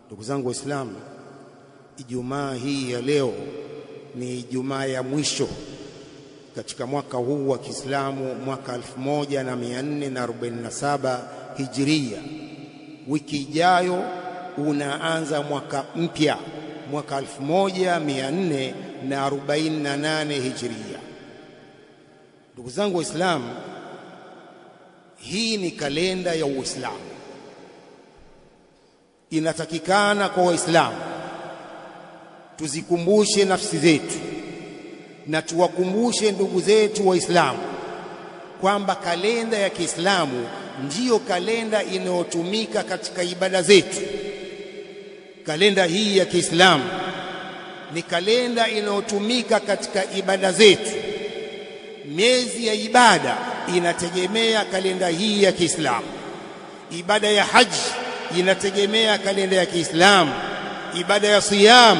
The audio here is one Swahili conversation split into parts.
Ndugu zangu Waislamu, Ijumaa hii ya leo ni Ijumaa ya mwisho katika mwaka huu wa Kiislamu, mwaka 1447 Hijria. Wiki ijayo unaanza mwaka mpya, mwaka 1448 Hijria. Ndugu zangu Waislamu, hii ni kalenda ya Uislamu. Inatakikana kwa Waislamu tuzikumbushe nafsi zetu na tuwakumbushe ndugu zetu Waislamu kwamba kalenda ya Kiislamu ndiyo kalenda inayotumika katika ibada zetu. Kalenda hii ya Kiislamu ni kalenda inayotumika katika ibada zetu. Miezi ya ibada inategemea kalenda hii ya Kiislamu. Ibada ya haji inategemea kalenda ya Kiislamu. Ibada ya siyam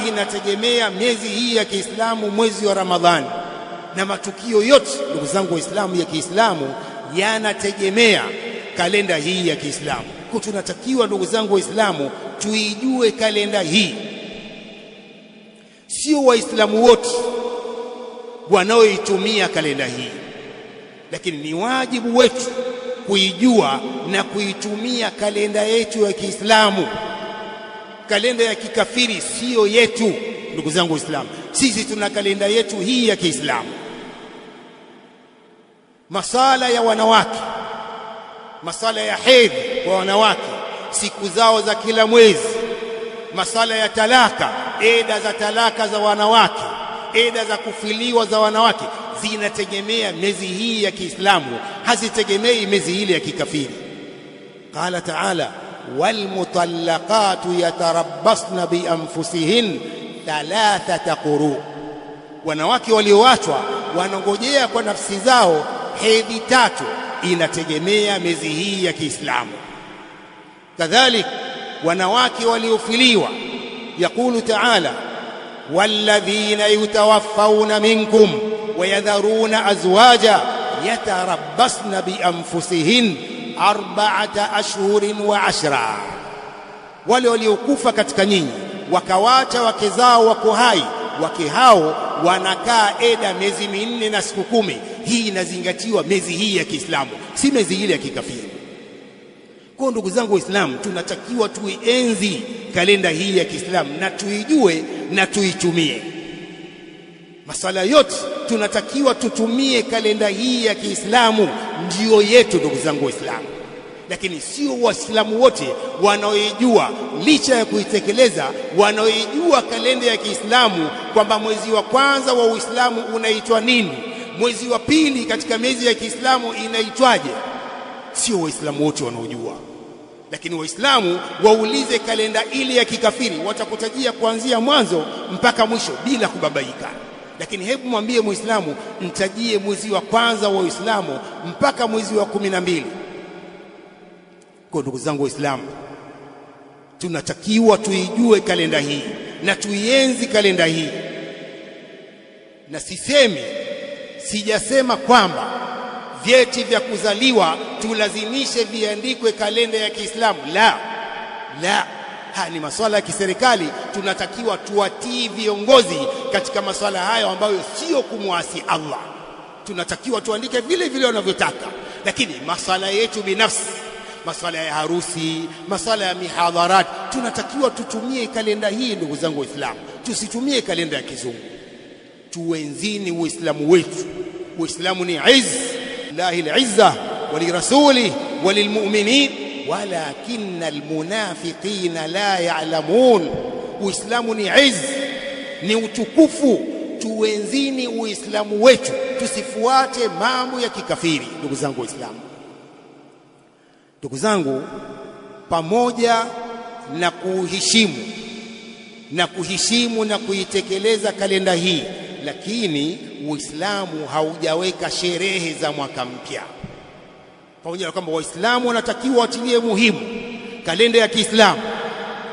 inategemea miezi hii ya Kiislamu, mwezi wa Ramadhani. Na matukio yote, ndugu zangu Waislamu, ya Kiislamu yanategemea kalenda hii ya Kiislamu. Kwa tunatakiwa ndugu zangu Waislamu tuijue kalenda hii. Sio Waislamu wote wanaoitumia kalenda hii, lakini ni wajibu wetu kuijua na kuitumia kalenda yetu ya Kiislamu. Kalenda ya kikafiri sio yetu, ndugu zangu Waislamu. Sisi tuna kalenda yetu hii ya Kiislamu. Masala ya wanawake, masala ya hedhi kwa wanawake, siku zao za kila mwezi, masala ya talaka, eda za talaka za wanawake, eda za kufiliwa za wanawake, zinategemea miezi hii ya Kiislamu, hazitegemei miezi ile ya kikafiri. Qala ta'ala: walmutallaqatu yatarabbasna bianfusihin thalathata quru. Wanawake walioachwa wanangojea kwa nafsi zao hedhi tatu, inategemea miezi hii ya Kiislamu. Kadhalika wanawake waliofiliwa, yaqulu ta'ala: walladhina yutawaffawna minkum wayadharuna azwaja yatarabbasna bianfusihin 4 ashhurin wa 10. Wale waliokufa katika nyinyi wakawacha wake zao wako hai, wake hao wanakaa eda miezi 4 na siku 10. Hii inazingatiwa miezi hii ya Kiislamu, si miezi ile ya kikafiri. Kwa ndugu zangu Waislamu, tunatakiwa tuienzi kalenda hii ya Kiislamu na tuijue na tuitumie. Masala yote tunatakiwa tutumie kalenda hii ya Kiislamu, ndiyo yetu ndugu zangu Waislamu. Lakini sio Waislamu wote wanaoijua, licha ya kuitekeleza, wanaoijua kalenda ya Kiislamu kwamba mwezi wa kwanza wa Uislamu unaitwa nini, mwezi wa pili katika miezi ya Kiislamu inaitwaje. Sio Waislamu wote wanaojua. Lakini Waislamu waulize kalenda ile ya kikafiri, watakutajia kuanzia mwanzo mpaka mwisho bila kubabaika. Lakini hebu mwambie Muislamu, mtajie mwezi wa kwanza wa Uislamu mpaka mwezi wa 12. Kwa ndugu zangu Waislamu, tunatakiwa tuijue kalenda hii na tuienzi kalenda hii. Na sijasema kwamba vyeti vya kuzaliwa tulazimishe viandikwe kalenda ya Kiislamu. La. Haya ni masuala ya kiserikali. Tunatakiwa tuwatii viongozi katika masuala hayo ambayo sio kumwasi Allah. Tunatakiwa tuandike vile vile wanavyotaka. Lakini masuala yetu binafsi, masuala ya harusi, masuala ya mihadharat, tunatakiwa tutumie kalenda hii ndugu zangu Waislamu. Tusitumie kalenda ya kizungu. Tuenzini Uislamu wetu. Uislamu ni izz, lillahi al-izza wa lirasulihi wa lilmu'minin walakinna almunafiqina la ya'lamun. Uislamu ni izz, ni utukufu. Tuenzini Uislamu wetu, tusifuate mambo ya kikafiri ndugu zangu Waislamu. Ndugu zangu, pamoja na kuheshimu na kuitekeleza kalenda hii, lakini Uislamu haujaweka sherehe za mwaka mpya. Pamoja na kwamba Waislamu wanatakiwa watilie muhimu kalenda ya Kiislamu,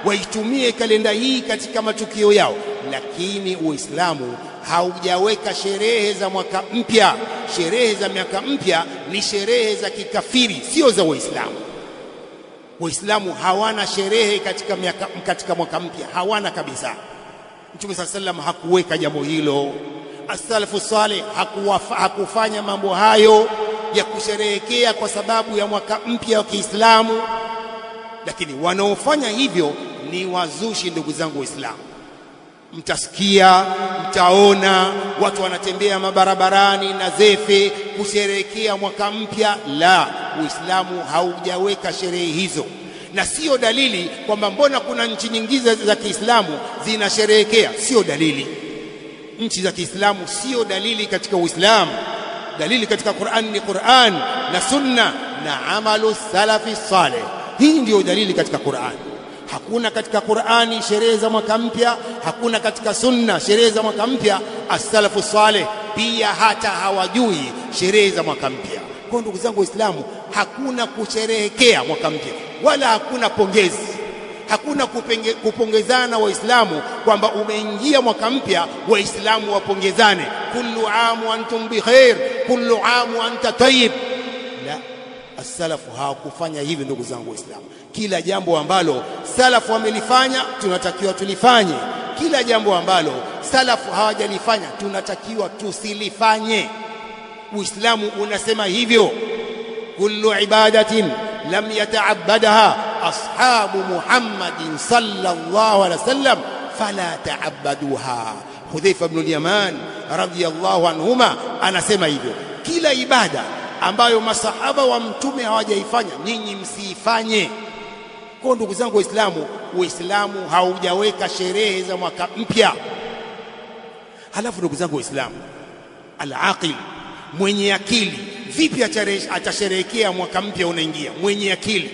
waitumie kalenda hii katika matukio yao, lakini Uislamu haujaweka sherehe za mwaka mpya. Sherehe za mwaka mpya ni sherehe za kikafiri, sio za Waislamu. Waislamu hawana sherehe katika mwaka mpya, hawana kabisa. Mtume SAW hakuweka jambo hilo. As-salafu salih hakufanya mambo hayo ya kusherehekea kwa sababu ya mwaka mpya wa Kiislamu. Lakini wanaofanya hivyo ni wazushi, ndugu zangu Waislamu. Mtasikia, mtaona watu wanatembea mabarabarani na zefe kusherehekea mwaka mpya. La, Uislamu haujaweka sherehe hizo, na sio dalili kwamba mbona kuna nchi nyingine za Kiislamu zinasherehekea. Sio dalili. Nchi za Kiislamu sio dalili katika Uislamu. Dalili katika Qur'an ni Qur'an na Sunna na amalu salafi salih. Hii ndio dalili katika Qur'an. Hakuna katika Qur'ani sherehe za mwaka mpya, hakuna katika Sunna sherehe za mwaka mpya. As-salafu salih pia hata hawajui sherehe za mwaka mpya. Kwa ndugu zangu Waislamu, hakuna kusherehekea mwaka mpya, wala hakuna pongezi. Hakuna kupongezana Waislamu kwamba umeingia mwaka mpya, Waislamu wapongezane, kullu amu antum bikhair, kullu amu anta tayyib. La, as-salafu hawakufanya hivi ndugu zangu Waislamu. Kila jambo ambalo salafu wamelifanya tunatakiwa tulifanye. Kila jambo ambalo salafu hawajalifanya tunatakiwa tusilifanye. Uislamu unasema hivyo, kullu ibadatin lam yata'abbadaha ashabu Muhammadin sallallahu alaihi wasallam fala ta'abbaduha. Hudhaifa ibn al-Yaman radhiyallahu anhuma anasema hivyo, kila ibada ambayo masahaba wa mtume hawajaifanya nyinyi msiifanye. Kwa ndugu zangu Waislamu, Uislamu haujaweka sherehe za mwaka mpya. Halafu ndugu zangu Waislamu, al-aqil, mwenye akili, vipi atasherehekea mwaka mpya unaingia? Mwenye akili,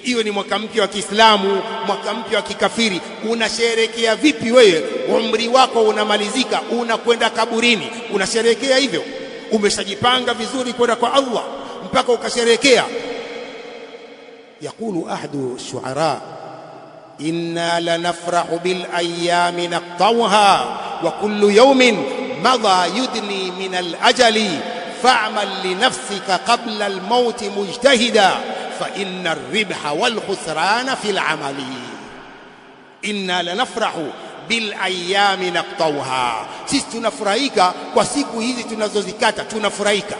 hiyo ni mwaka mpya wa Kiislamu, mwaka mpya wa kikafiri, unasherehekea vipi wewe? Umri wako unamalizika, unakwenda kaburini, unasherehekea hivyo? Umeshajipanga vizuri kwenda kwa Allah mpaka ukasherehekea? يقول أحد الشعراء إنا لنفرح بالأيام نقطوها وكل يوم مضى يدني من الأجل فاعمل لنفسك قبل الموت مجتهدا فإن الربح والخسران في العمل. إنا لنفرح بالأيام نقطوها. sisi tunafurahika kwa siku hizi tunazozikata, tunafurahika.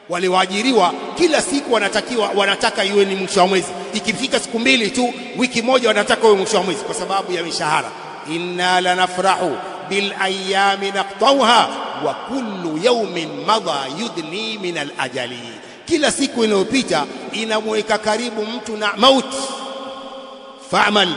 Wale waajiriwa kila siku wanataka iwe ni mwisho wa mwezi. Ikifika siku mbili tu, wiki moja, wanataka iwe mwisho wa mwezi kwa sababu ya mishahara. Inna lanafrahu bil ayami naqtawha wa kullu yawmin madha yudni min al ajali. Kila siku inayopita inamweka karibu mtu na mauti. Fa'mal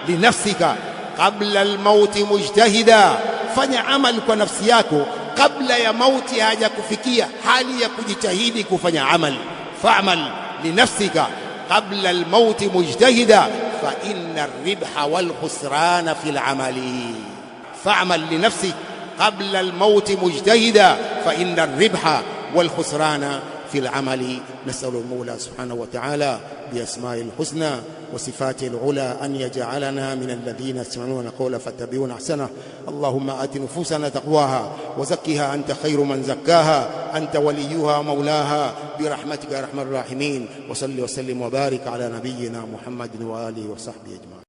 li nafsika qabla al mauti mujtahida, fanya amal kwa nafsi yako kabla ya mauti hajakufikia, hali ya kujitahidi kufanya amali. Fa'mal li nafsika qabla al-mauti mujtahida fa inna ar-ribha wal khusrana fil amali. Fa'mal li nafsika qabla al-mauti mujtahida fa inna ar-ribha wal khusrana في العمل. نسأل المولى سبحانه وتعالى بأسماء الحسنى وصفاته العلى أن يجعلنا من الذين يستمعون قولا فاتبعون أحسنه. اللهم آت نفوسنا تقواها وزكها أنت خير من زكاها أنت وليها ومولاها برحمتك يا أرحم الراحمين. وصل وسلم وبارك على نبينا محمد وآله وصحبه أجمعين.